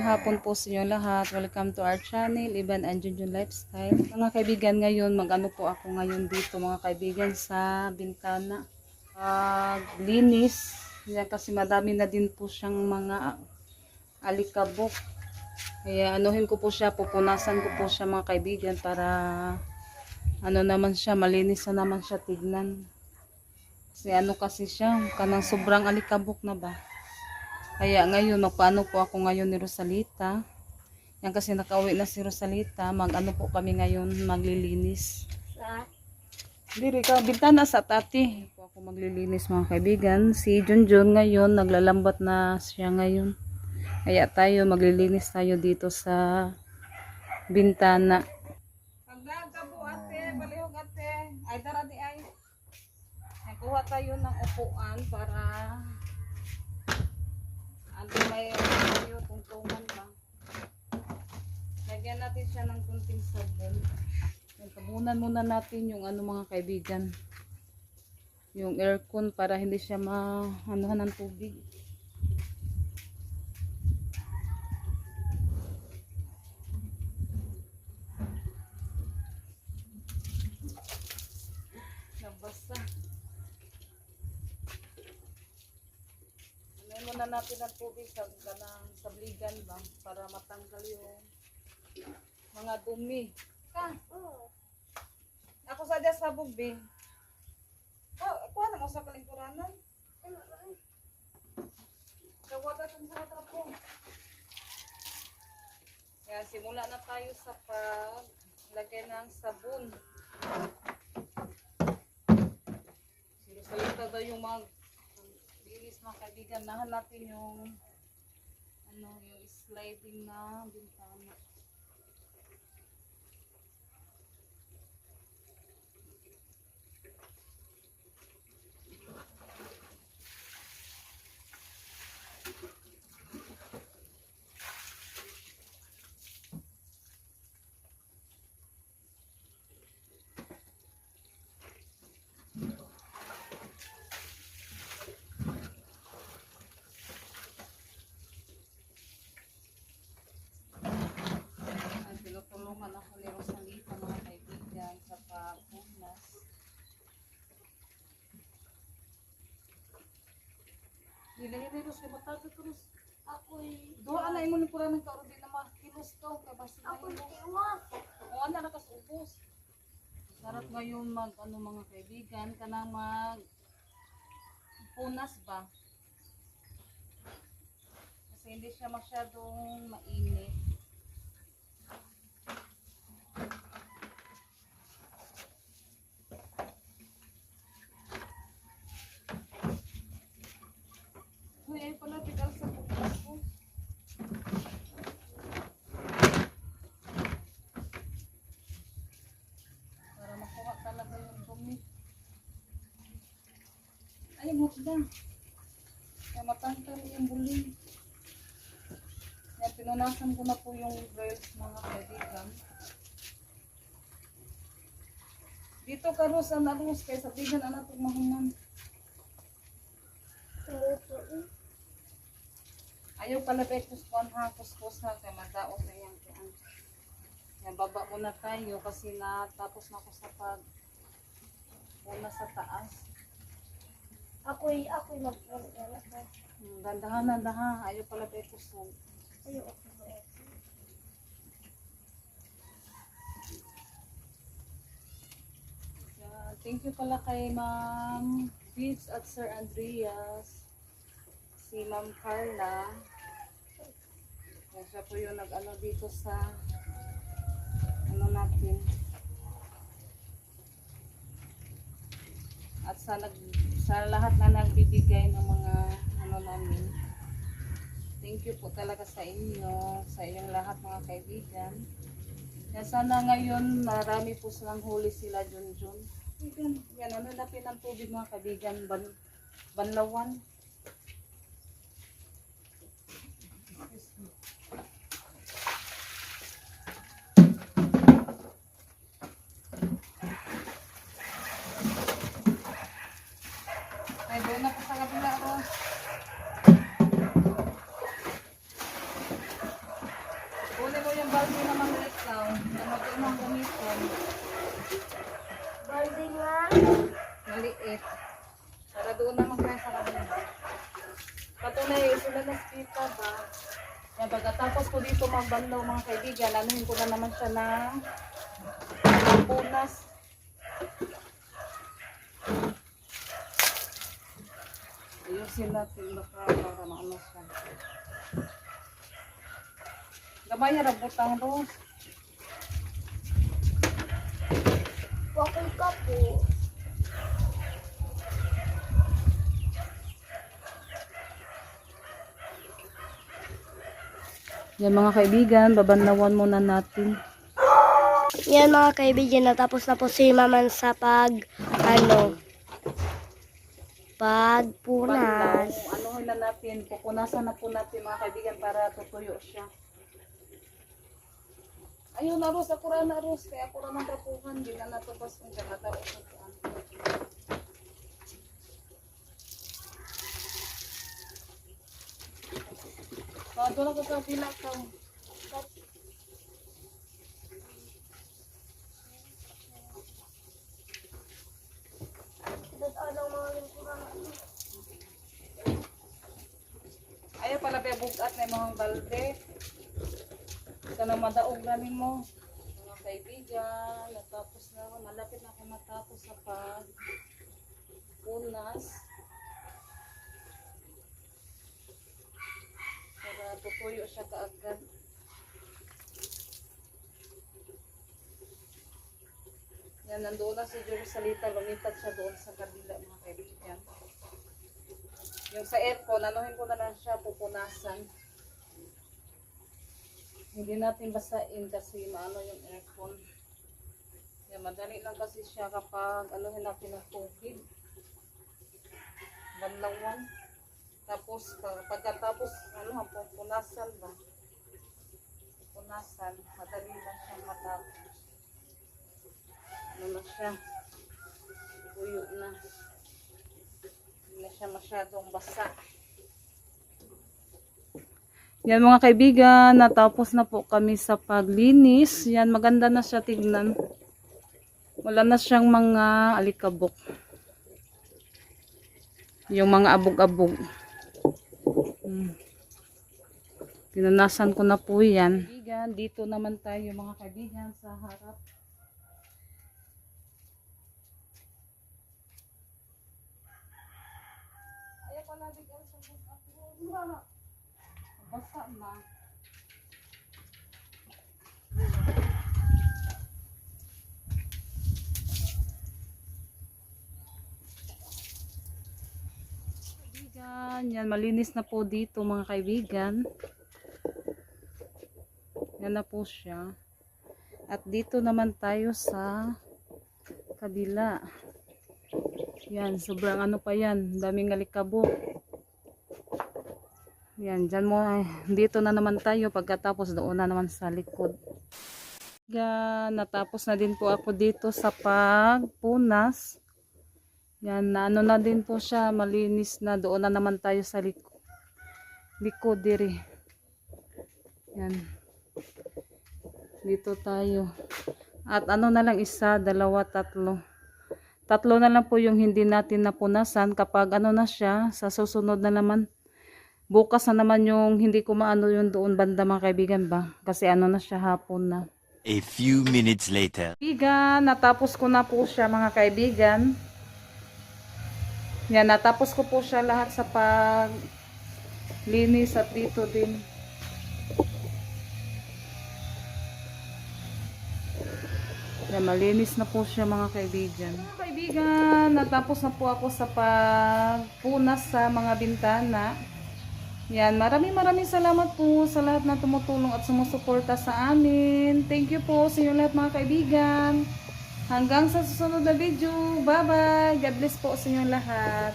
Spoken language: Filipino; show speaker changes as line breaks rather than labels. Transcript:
hapon po sa inyo lahat. Welcome to our channel, Ivan and Junjun Lifestyle. Mga kaibigan, ngayon mag-ano po ako ngayon dito mga kaibigan sa bintana. Linis. Yan, kasi madami na din po siyang mga alikabok. Kaya anuhin ko po siya, pupunasan ko po siya mga kaibigan para ano naman siya, malinis na naman siya tignan. Kasi ano kasi siya, kanang sobrang alikabok na ba. Kaya ngayon, magpaano po ako ngayon ni Rosalita. Yan kasi nakauwi na si Rosalita. Mag-ano po kami ngayon, maglilinis. Diri ka, bintana sa tati. Po ako maglilinis mga kaibigan. Si Junjun ngayon, naglalambat na siya ngayon. Kaya tayo, maglilinis tayo dito sa bintana. Pagdaga po ate, balihog ate. Ay, tara di ay. Kuha tayo ng upuan para may tayo tungtungan ba. Lagyan natin siya ng kunting sabon. Tabunan muna natin yung ano mga kaibigan, yung aircon para hindi siya maanuhan ng tubig. Nabasa. Muna natin ang tubig sa sabligan ba para matanggal yung mga dumi. Ako sadya sa bugbi. Kuha na mo sa kalingkuranan. Kawata itong sa trapo. Yan, simula na tayo sa paglagay ng sabon. Salita daw yung mga linis mga kaibigan. Nahan natin yung yung sliding na bintana. Tulungan ako ni Rosalita mga kaibigan sa pagpunas. Dili Ros, kay bataga ko Ros. Ako'y doon na imo ni pura ng kauro din na makilos to kay basta ako'y tiwas. O ana na kasubos. Sarap ngayon mga kaibigan kanang punas ba. Kasi hindi siya masyadong mainit. Ay pala, tigal sa bukas ko. Para makuha talaga yung dumi. Ay, mukda. Kaya matangkal yung buling. Yan, pinunasan ko na po yung grills mga kaibigan. Dito ka Ros, Ros, kaya sabihin anak itong mahuman. Ayaw pala kuskuan ha, kuskus ha, kaya madaos na yan. Yan, baba muna tayo kasi natapos na ako sa una sa taas.
Ako'y mag-alala ka.
Dandahan, ayaw pala kuskuan.
Ayaw ako.
Thank you pala kay Ma'am Beats at Sir Andreas. Si Ma'am Carla. Siya po yung nag-ano dito sa natin. At sa lahat na nagbibigay ng mga namin. Thank you po talaga sa inyo, sa inyong lahat mga kaibigan. Yan, sana ngayon marami po silang huli sila Junjun. Yan, natin ang tubig mga kaibigan, banlawan. Ay, doon na po sa kabila ko. Ano ang gamitin?
Balde nga.
Maliit. Para doon naman kaya sa kanila. Patunay, sila naspita ba? Yan, pagkatapos ko dito magbandaw mga kaibigan, anuhin ko na naman siya ng punas. Ayusin natin baka para maano siya. Gamay na butang ro.
Wakay ka po.
Yan mga kaibigan, babanlawan muna natin.
Yan mga kaibigan, natapos na po si Maman sa pagpunas.
Anuhin na natin, pupunasan na po natin mga kaibigan para tutuyo siya. Ayun, aros, ako rin aros. Kaya ako rin ang rapuhan. Hindi na natubas kung siya natapos na po. Doon ako sa pila ka. Ayaw pala ba bugat na yung mga balde. Ito na madaog namin mo. Mga kaibigan, natapos na ako. Malapit na ako matapos sa pagpunas. Para tutuyo siya kaagad. Yan, nandoon na si Jerusalita. Lumipat siya doon sa kabila mga kaibigan. Yung sa aircon, anuhin ko na lang siya, pupunasan. Hindi natin basain kasi maano yung aircon. Yan, madali lang kasi siya kapag anuhin natin ng tubig. Banlawan. Tapos, pagkatapos, pupunasan ba? Pupunasan, madali lang siya matapos. Ano na siya? Tuyo na. Hindi na siya masyadong basa. Yan mga kaibigan, natapos na po kami sa paglinis. Yan, maganda na siya tignan. Wala na siyang mga alikabok. Yung mga abog-abog. Pinunasan ko na po yan. Kaibigan, dito naman tayo mga kaibigan sa harap. Ayaw pala bigyan sa buka. Basa na. Kaibigan, yan malinis na po dito mga kaibigan. Yan na po siya. At dito naman tayo sa kabila. Yan, sobrang ano pa yan. Daming alikabok. Yan, dyan mo, dito na naman tayo pagkatapos doon na naman sa likod. Natapos na din po ako dito sa pagpunas. Yan, ano na din po siya, malinis na. Doon na naman tayo sa likod diri. Yan. Dito tayo. At ano na lang, isa, dalawa, tatlo. Tatlo na lang po yung hindi natin napunasan. Kapag ano na siya, sa susunod na naman. Bukas na naman yung hindi ko maano yung doon banda mga kaibigan ba. Kasi ano na siya, hapon na.
A few minutes later.
Kaibigan, natapos ko na po siya mga kaibigan. Yan, natapos ko po siya lahat sa paglinis at dito din. Yan, malinis na po siya mga kaibigan. Mga kaibigan, natapos na po ako sa pagpunas sa mga bintana. Yan, maraming salamat po sa lahat na tumutulong at sumusuporta sa amin. Thank you po sa inyo lahat mga kaibigan. Hanggang sa susunod na video. Bye bye. God bless po sa inyo lahat.